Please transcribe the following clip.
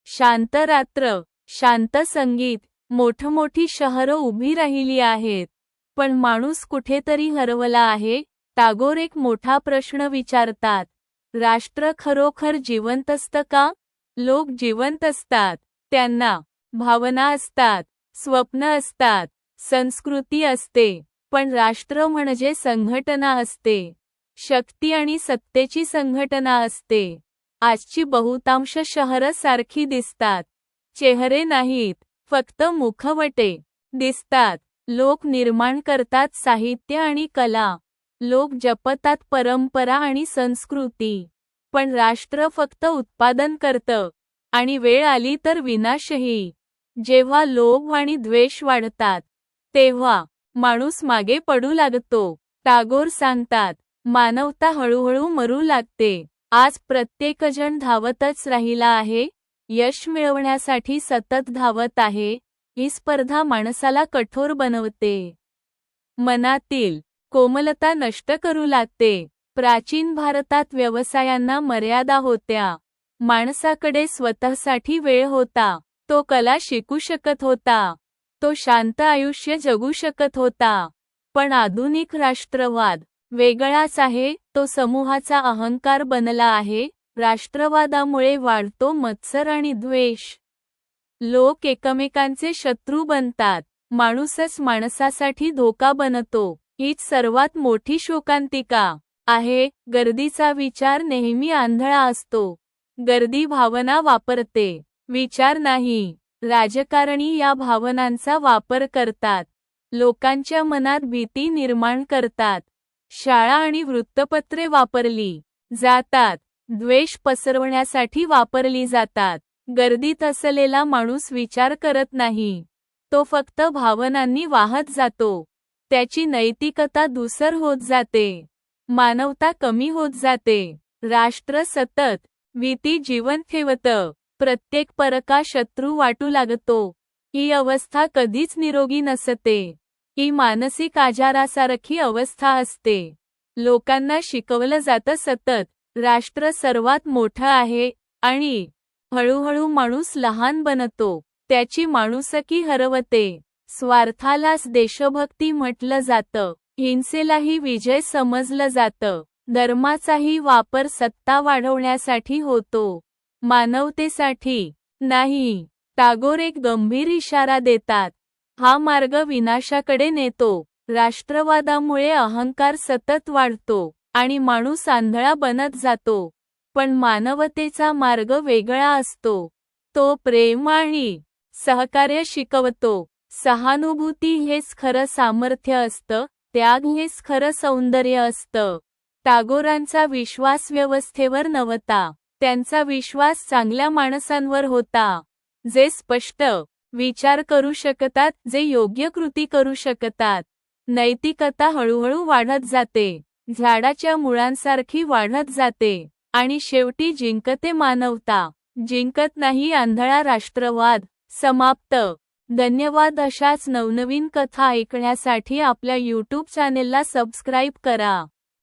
शांत रात्र, शांत संगीत, मोठमोठी शहरं उभी राहिली आहेत. पण माणूस कुठेतरी हरवला आहे. टागोर एक मोठा प्रश्न विचारतात. राष्ट्र खरोखर जिवंत असतं का? लोक जिवंत असतात. त्यांना भावना असतात, स्वप्न असतात, संस्कृती असते. पण राष्ट्र म्हणजे संघटना असते. शक्ती आणि सत्तेची संघटना असते. आजची बहुतांश शहरं सारखी दिसतात. चेहरे नाहीत, फक्त मुखवटे दिसतात. लोक निर्माण करतात साहित्य आणि कला. लोक जपतात परंपरा आणि संस्कृती. पण राष्ट्र फक्त उत्पादन करतं आणि वेळ आली तर विनाशही. जेव्हा लोभ आणि द्वेष वाढतात, तेव्हा माणूस मागे पडू लागतो. टागोर सांगतात, मानवता हळूहळू मरू लागते. आज प्रत्येकजण धावतच राहिला आहे, यश मिळवण्यासाठी सतत धावत आहे. ही स्पर्धा माणसाला कठोर बनवते. मनातील कोमलता नष्ट करू लागते. प्राचीन भारतात व्यवसायांना मर्यादा होत्या. माणसाकडे स्वतःसाठी वेळ होता. तो कला शिकू शकत होता. तो शांत आयुष्य जगू शकत होता. पण आधुनिक राष्ट्रवाद वेगळाच आहे. तो समूहाचा अहंकार बनला आहे. राष्ट्रवादामुळे वाढतो मत्सर आणि द्वेष. लोक एकमेकांचे शत्रू बनतात. माणूसच माणसासाठी धोका बनतो. हीच सर्वात मोठी शोकांतिका आहे. गर्दीचा विचार नेहमी आंधळा असतो. गर्दी भावना वापरते, विचार नाही. राजकारणी या भावनांचा वापर करतात. लोकांच्या मनात भीती निर्माण करतात. शाळा आणि वृत्तपत्रे वापरली जातात. द्वेष पसरवण्यासाठी वापरली जातात. गर्दीत असलेला माणूस विचार करत नाही. तो फक्त भावनांनी वाहत जातो. त्याची नैतिकता धूसर होत जाते. मानवता कमी होत जाते. राष्ट्र सतत भीती जिवंत ठेवतं. प्रत्येक परका शत्रू वाटू लागतो. ही अवस्था कधीच निरोगी नसते. ही मानसिक आजारासारखी अवस्था असते. लोकांना शिकवलं जातं सतत, राष्ट्र सर्वात मोठं आहे आणि हळूहळू माणूस लहान बनतो. त्याची माणुसकी हरवते. स्वार्थालाच देशभक्ती म्हटलं जातं. हिंसेलाही विजय समजलं जातं. धर्माचाही वापर सत्ता वाढवण्यासाठी होतो, मानवतेसाठी नाही. टागोर एक गंभीर इशारा देतात. हा मार्ग विनाशाकडे नेतो. राष्ट्रवादामुळे अहंकार सतत वाढतो आणि माणूस आंधळा बनत जातो. पण मानवतेचा मार्ग वेगळा असतो. तो प्रेम आणि सहकार्य शिकवतो. सहानुभूती हेच खरं सामर्थ्य असतं. त्याग हेच खरं सौंदर्य असतं. टागोरांचा विश्वास व्यवस्थेवर नव्हता. त्यांचा विश्वास चांगल्या माणसांवर होता, जे स्पष्ट विचार करू शकतात, जे योग्य कृती करू शकतात. नैतिकता हळूहळू वाढत जाते. झाडाच्या मुळांसारखी वाढत जाते आणि शेवटी जिंकते मानवता. जिंकत नाही आंधळा राष्ट्रवाद. समाप्त. धन्यवाद. अशाच नवनवीन कथा ऐकण्यासाठी आपल्या YouTube चॅनेलला सबस्क्राईब करा.